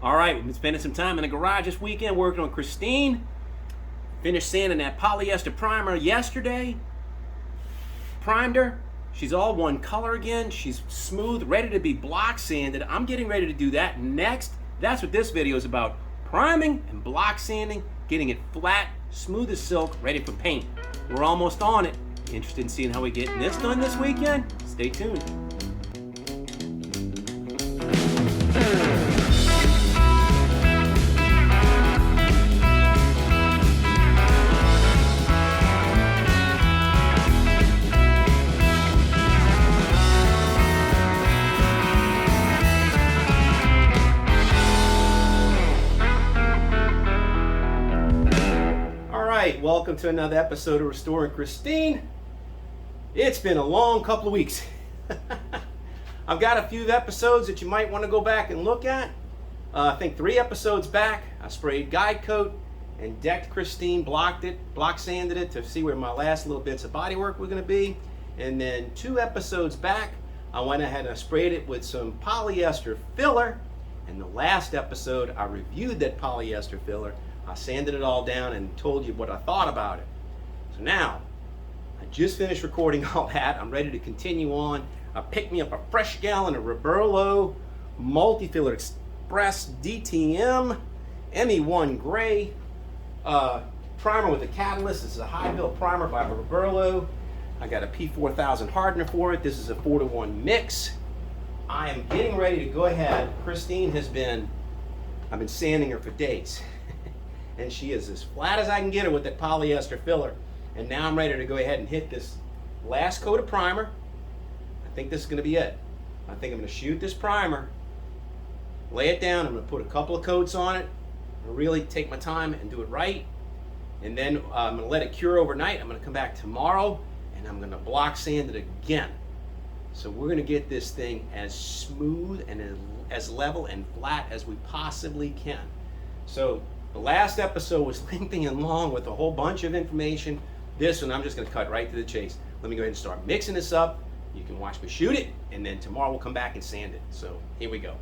All right, we've been spending some time in the garage this weekend working on Christine. Finished sanding that polyester primer yesterday. Primed her. She's all one color again. She's smooth, ready to be block sanded. I'm getting ready to do that next. That's what this video is about. Priming and block sanding, getting it flat, smooth as silk, ready for paint. We're almost on it. Interested in seeing how we get this done this weekend? Stay tuned. Welcome to another episode of Restoring Christine. It's been a long couple of weeks. I've got a few episodes that you might want to go back and look at. I think 3 episodes back, I sprayed guide coat and decked Christine, block sanded it to see where my last little bits of bodywork were going to be. And then 2 episodes back, I went ahead and I sprayed it with some polyester filler. And the last episode, I reviewed that polyester filler. I sanded it all down and told you what I thought about it. So now, I just finished recording all that. I'm ready to continue on. I picked me up a fresh gallon of Roberlo Multyfiller Express DTM ME1 Gray primer with a catalyst. This is a high build primer by Roberlo. I got a P4000 hardener for it. This is a 4-to-1 mix. I am getting ready to go ahead. Christine I've been sanding her for days. And she is as flat as I can get her with that polyester filler. And now I'm ready to go ahead and hit this last coat of primer. I think this is going to be it. I think I'm going to shoot this primer, lay it down. I'm going to put a couple of coats on it, and really take my time and do it right. And then I'm going to let it cure overnight. I'm going to come back tomorrow and I'm going to block sand it again. So we're going to get this thing as smooth and as level and flat as we possibly can. So the last episode was lengthy and long with a whole bunch of information. This one, I'm just going to cut right to the chase. Let me go ahead and start mixing this up. You can watch me shoot it, and then tomorrow we'll come back and sand it. So here we go.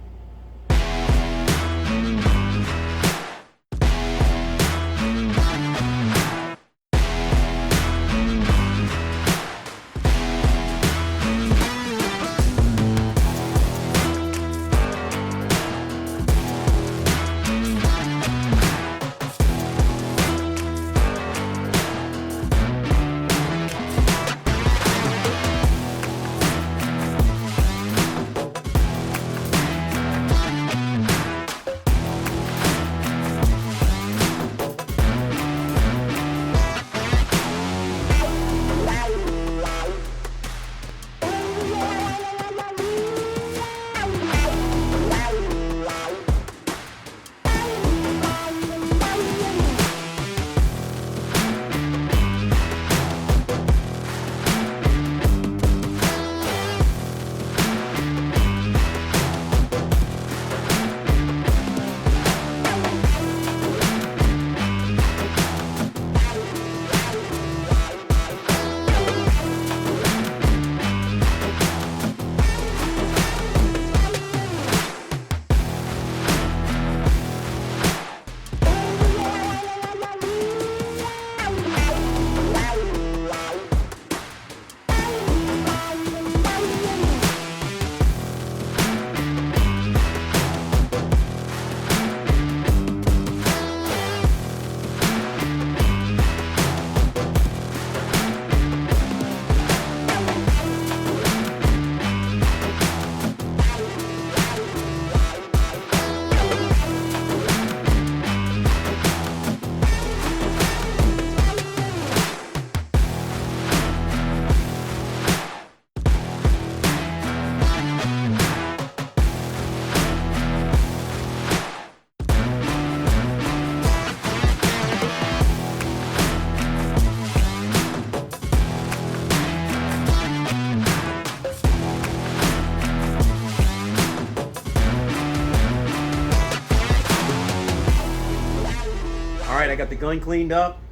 I got the gun cleaned up.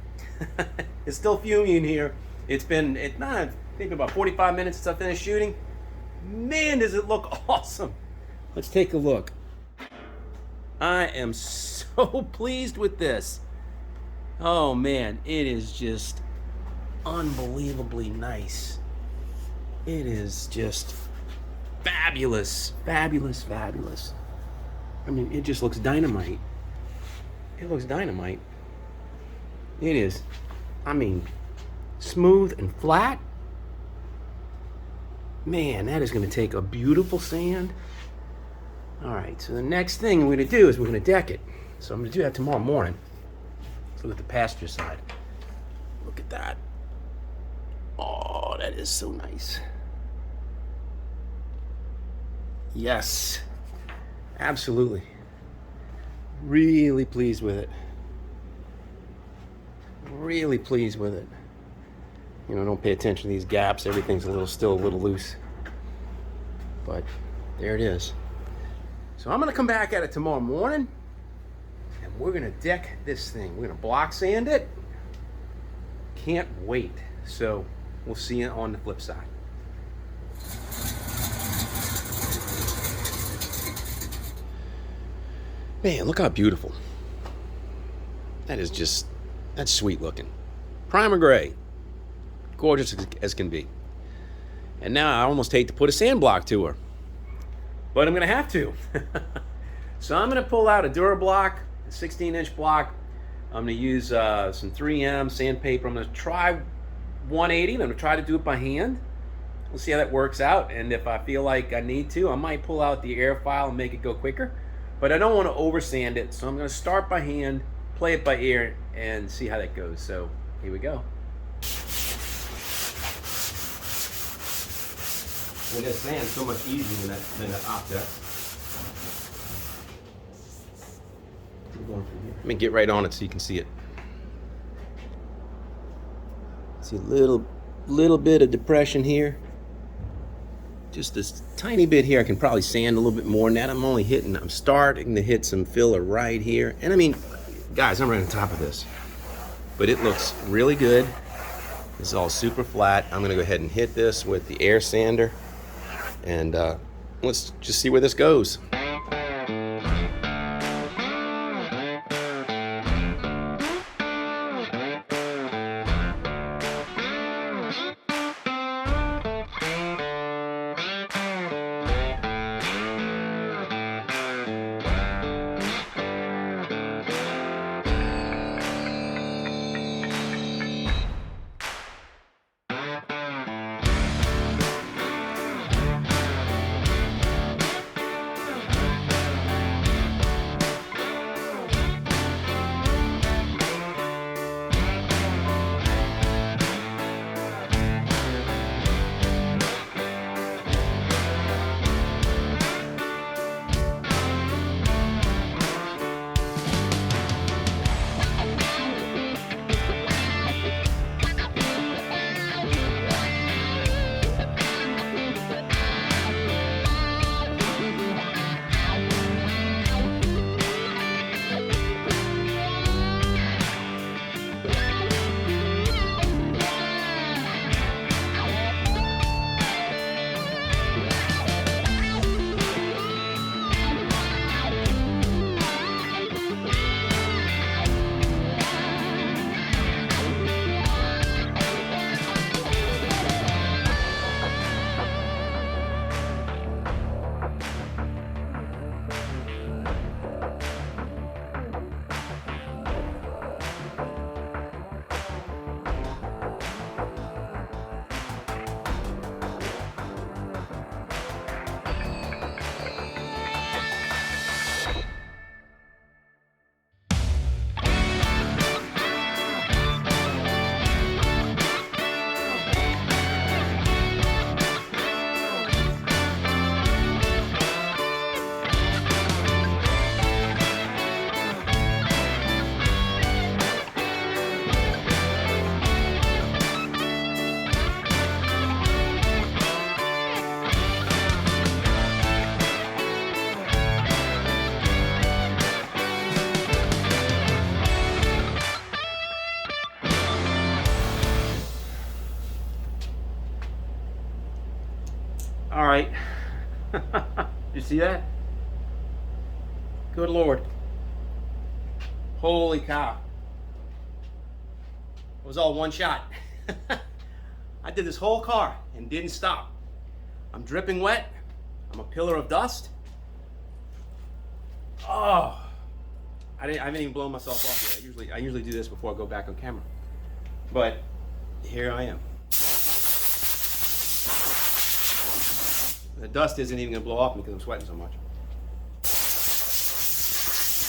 It's still fuming in here. It's been maybe about 45 minutes since I finished shooting. Man, does it look awesome. Let's take a look. I am so pleased with this. Oh man, it is just unbelievably nice. It is just fabulous, fabulous, fabulous. I mean, it just looks dynamite. It looks dynamite. It is, I mean, smooth and flat. Man, that is going to take a beautiful sand. All right, so the next thing we're going to do is we're going to deck it. So I'm going to do that tomorrow morning. Let's look at the passenger side. Look at that. Oh, that is so nice. Yes, absolutely. Really pleased with it. Really pleased with it. You know, don't pay attention to these gaps. Everything's still a little loose. But there it is. So I'm gonna come back at it tomorrow morning and we're gonna deck this thing. We're gonna block sand it. Can't wait. So we'll see you on the flip side. Man, look how beautiful. That is just, that's sweet looking. Primer gray. Gorgeous as can be. And now I almost hate to put a sand block to her. But I'm going to have to. So I'm going to pull out a Durablock, a 16-inch block. I'm going to use some 3M sandpaper. I'm going to try 180. I'm going to try to do it by hand. We'll see how that works out. And if I feel like I need to, I might pull out the air file and make it go quicker. But I don't want to over sand it. So I'm going to start by hand, play it by ear, and see how that goes. So here we go. And that sand's so much easier than that object. Let me get right on it so you can see it. See a little bit of depression here. Just this tiny bit here. I can probably sand a little bit more than that. I'm starting to hit some filler right here. And I mean, guys, I'm right on top of this. But it looks really good. This is all super flat. I'm gonna go ahead and hit this with the air sander. And let's just see where this goes. All right. You see that? Good Lord. Holy cow. It was all one shot. I did this whole car and didn't stop. I'm dripping wet. I'm a pillar of dust. Oh, I haven't even blown myself off yet. I usually do this before I go back on camera. But here I am. The dust isn't even gonna blow off me because I'm sweating so much.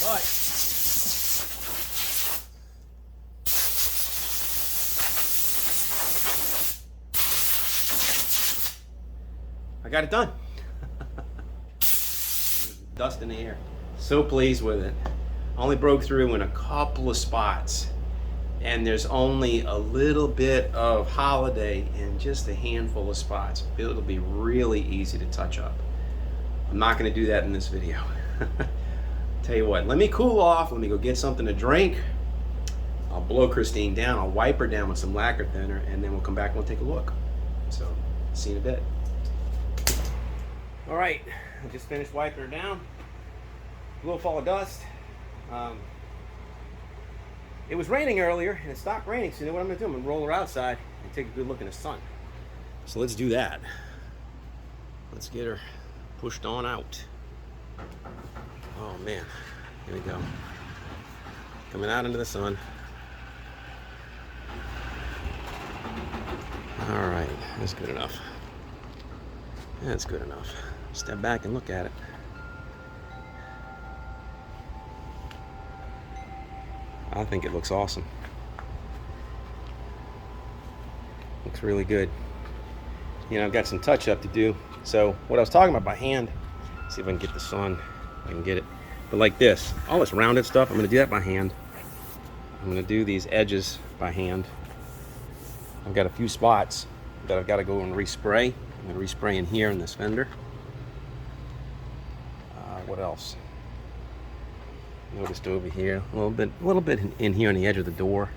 But I got it done. Dust in the air. So pleased with it. Only broke through in a couple of spots. And there's only a little bit of holiday in just a handful of spots. It'll be really easy to touch up. I'm not going to do that in this video. Tell you what, let me cool off. Let me go get something to drink. I'll blow Christine down. I'll wipe her down with some lacquer thinner, and then we'll come back and we'll take a look. So, see you in a bit. All right, I just finished wiping her down. A little fall of dust. It was raining earlier, and it stopped raining, so you know what I'm gonna do? I'm gonna roll her outside and take a good look in the sun. So let's do that. Let's get her pushed on out. Oh man, here we go. Coming out into the sun. All right, that's good enough. That's good enough. Step back and look at it. I think it looks awesome. Looks really good. You know, I've got some touch up to do. So what I was talking about by hand, see if I can get the sun, if I can get it. But like this, all this rounded stuff, I'm gonna do that by hand. I'm gonna do these edges by hand. I've got a few spots that I've got to go and respray. I'm gonna respray in here in this fender. What else? Noticed over here, a little bit in here on the edge of the door.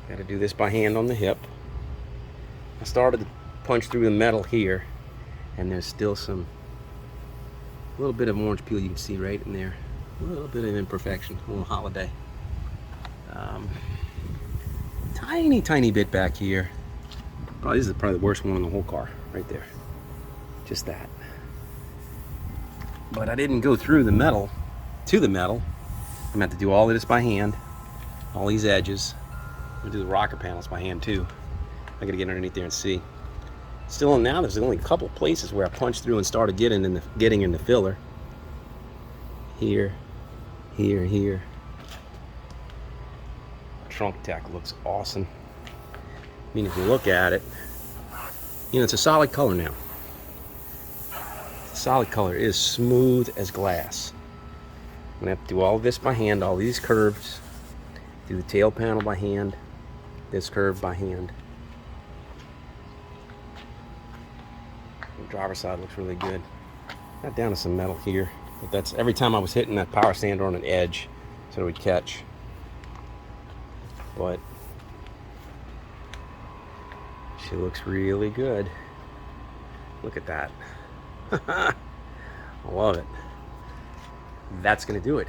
Got to do this by hand on the hip. I started to punch through the metal here, and there's still a little bit of orange peel you can see right in there. A little bit of imperfection, a little holiday. Tiny bit back here. This is probably the worst one in the whole car, right there. Just that. But I didn't go through the metal to the metal. I'm gonna have to do all of this by hand, all these edges. I'm gonna do the rocker panels by hand too. I gotta get underneath there and see. Still, now there's only a couple places where I punched through and started getting in the filler. Here. Trunk tack looks awesome. I mean, if you look at it, you know, it's a solid color now. The solid color is smooth as glass. I'm gonna have to do all of this by hand, all these curves. Do the tail panel by hand, this curve by hand. The driver's side looks really good. Got down to some metal here, but that's every time I was hitting that power sander on an edge so it would catch. But she looks really good. Look at that. I love it. That's gonna do it.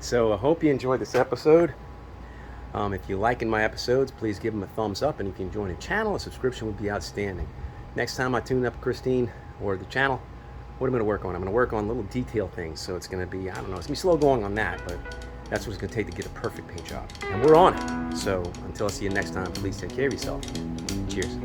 So I hope you enjoyed this episode. If you're liking my episodes, please give them a thumbs up, and if you can join the channel, a subscription would be outstanding. Next time I tune up Christine or the channel, what am I gonna work on? I'm gonna work on little detail things. So it's gonna be, I don't know, it's gonna be slow going on that, but that's what it's gonna take to get a perfect paint job. And we're on it. So until I see you next time, please take care of yourself. Cheers.